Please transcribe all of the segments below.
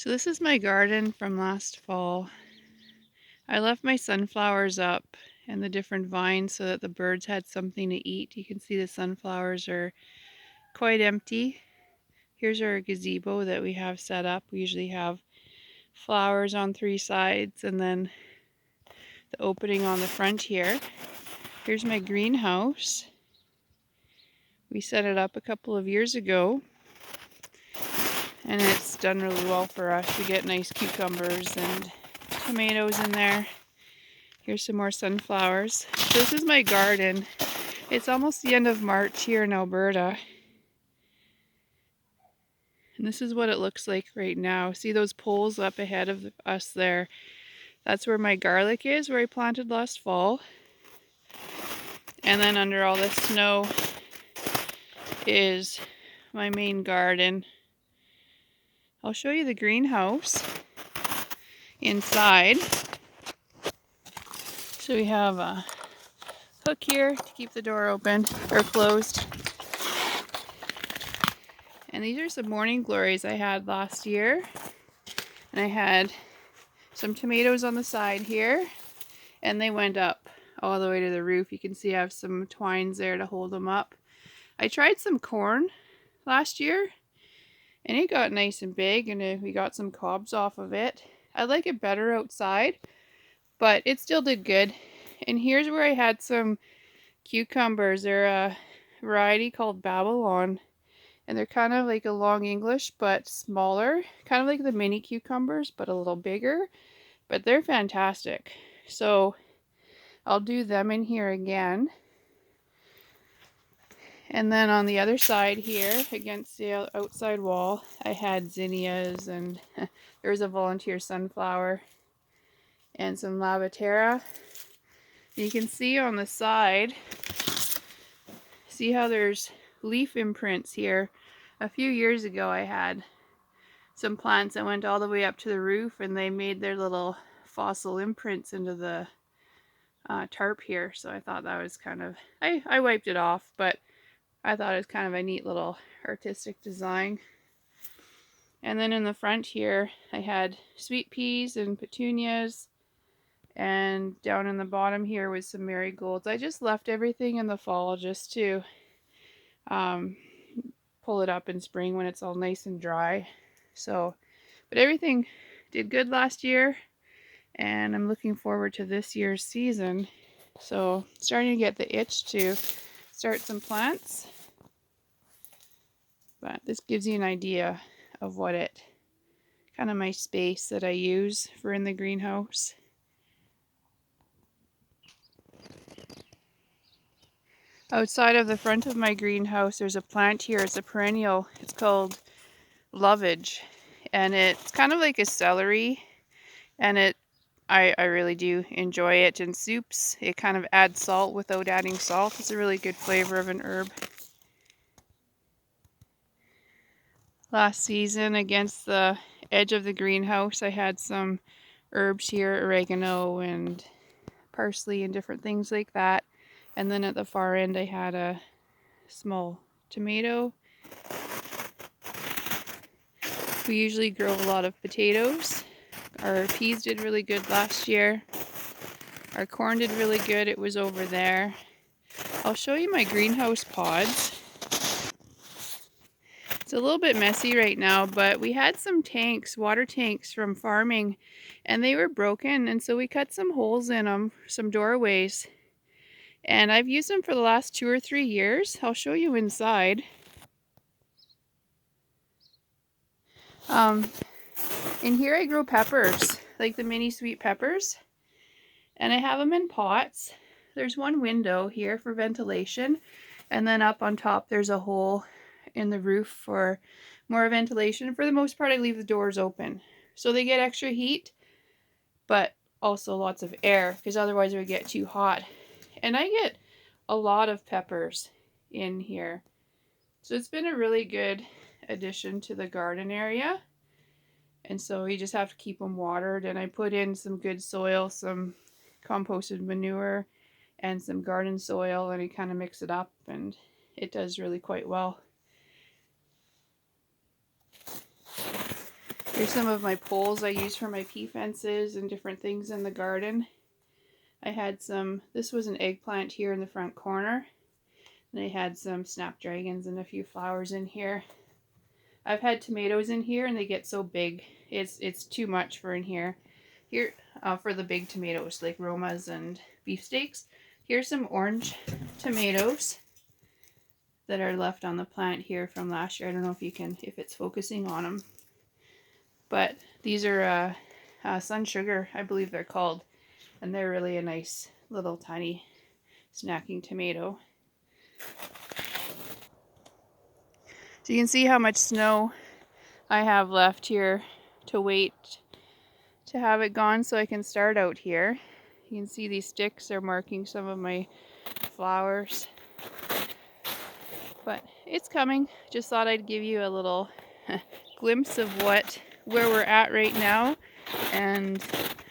So this is my garden from last fall. I left my sunflowers up and the different vines so that the birds had something to eat. You can see the sunflowers are quite empty. Here's our gazebo that we have set up. We usually have flowers on 3 sides and then the opening on the front here. Here's my greenhouse. We set it up a couple of years ago and it's done really well for us. We get nice cucumbers and tomatoes in there. Here's some more sunflowers. So this is my garden. It's almost the end of March here in Alberta. And this is what it looks like right now. See those poles up ahead of us there? That's where my garlic is, where I planted last fall. And then under all this snow is my main garden. I'll show you the greenhouse inside. So we have a hook here to keep the door open or closed. And these are some morning glories I had last year. And I had some tomatoes on the side here. And they went up all the way to the roof. You can see I have some twines there to hold them up. I tried some corn last year. And it got nice and big. And we got some cobs off of it. I like it better outside. But it still did good. And here's where I had some cucumbers. They're a variety called Babylon. And they're kind of like a long English, but smaller. Kind of like the mini cucumbers, but a little bigger. But they're fantastic. So I'll do them in here again. And then on the other side here, against the outside wall, I had zinnias and there's a volunteer sunflower and some Lavatera. You can see on the side, see how there's leaf imprints here. A few years ago I had some plants that went all the way up to the roof and they made their little fossil imprints into the tarp here. So I thought that was kind of, I wiped it off, but I thought it was kind of a neat little artistic design. And then in the front here I had sweet peas and petunias, and down in the bottom here was some marigolds. I just left everything in the fall just to pull it up in spring when it's all nice and dry. So, but everything did good last year, and I'm looking forward to this year's season. So, starting to get the itch to start some plants. But this gives you an idea of what it, kind of my space that I use for in the greenhouse. Outside of the front of my greenhouse, there's a plant here. It's a perennial. It's called lovage. And it's kind of like a celery. And I really do enjoy it in soups. It kind of adds salt without adding salt. It's a really good flavor of an herb. Last season, against the edge of the greenhouse, I had some herbs here, oregano and parsley and different things like that. And then at the far end I had a small tomato. We usually grow a lot of potatoes. Our peas did really good last year. Our corn did really good. It was over there. I'll show you my greenhouse pods. It's a little bit messy right now, but we had some tanks, water tanks from farming, and they were broken. And so we cut some holes in them, some doorways. And I've used them for the last 2 or 3 years. I'll show you inside. In here I grow peppers, like the mini sweet peppers. And I have them in pots. There's one window here for ventilation. And then up on top there's a hole in the roof for more ventilation. For the most part I leave the doors open. So they get extra heat, but also lots of air, because otherwise it would get too hot. And I get a lot of peppers in here. So it's been a really good addition to the garden area. And so you just have to keep them watered. And I put in some good soil, some composted manure, and some garden soil. And I kind of mix it up, and it does really quite well. Here's some of my poles I use for my pea fences and different things in the garden. I had some, this was an eggplant here in the front corner. And I had some snapdragons and a few flowers in here. I've had tomatoes in here and they get so big. It's too much for in here. Here, for the big tomatoes like Romas and beefsteaks. Here's some orange tomatoes that are left on the plant here from last year. I don't know if it's focusing on them. But these are sun sugar, I believe they're called. And they're really a nice little tiny snacking tomato. So you can see how much snow I have left here to wait to have it gone so I can start out here. You can see these sticks are marking some of my flowers. But it's coming. Just thought I'd give you a little glimpse of where we're at right now and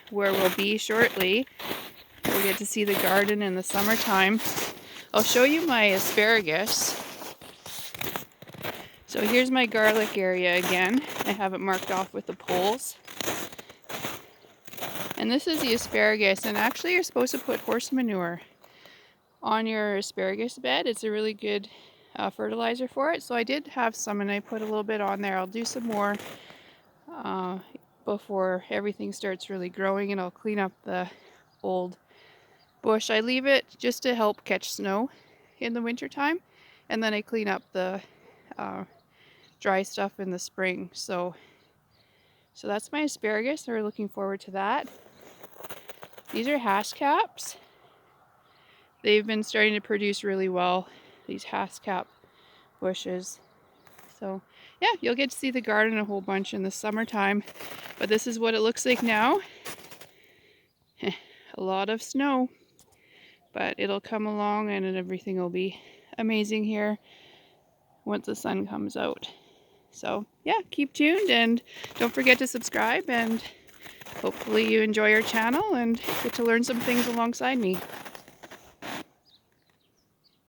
where we'll be shortly. We'll get to see the garden in the summertime. I'll show you my asparagus. So here's my garlic area again. I have it marked off with the poles. And this is the asparagus, and actually you're supposed to put horse manure on your asparagus bed. It's a really good fertilizer for it. So I did have some and I put a little bit on there. I'll do some more before everything starts really growing, and I'll clean up the old bush. I leave it just to help catch snow in the winter time, and then I clean up the dry stuff in the spring. So that's my asparagus. We're looking forward to that. These are hascaps. They've been starting to produce really well, these hascap bushes. So yeah, you'll get to see the garden a whole bunch in the summertime, but this is what it looks like now. A lot of snow, but it'll come along and everything will be amazing here once the sun comes out. So yeah, keep tuned and don't forget to subscribe, and hopefully you enjoy our channel and get to learn some things alongside me.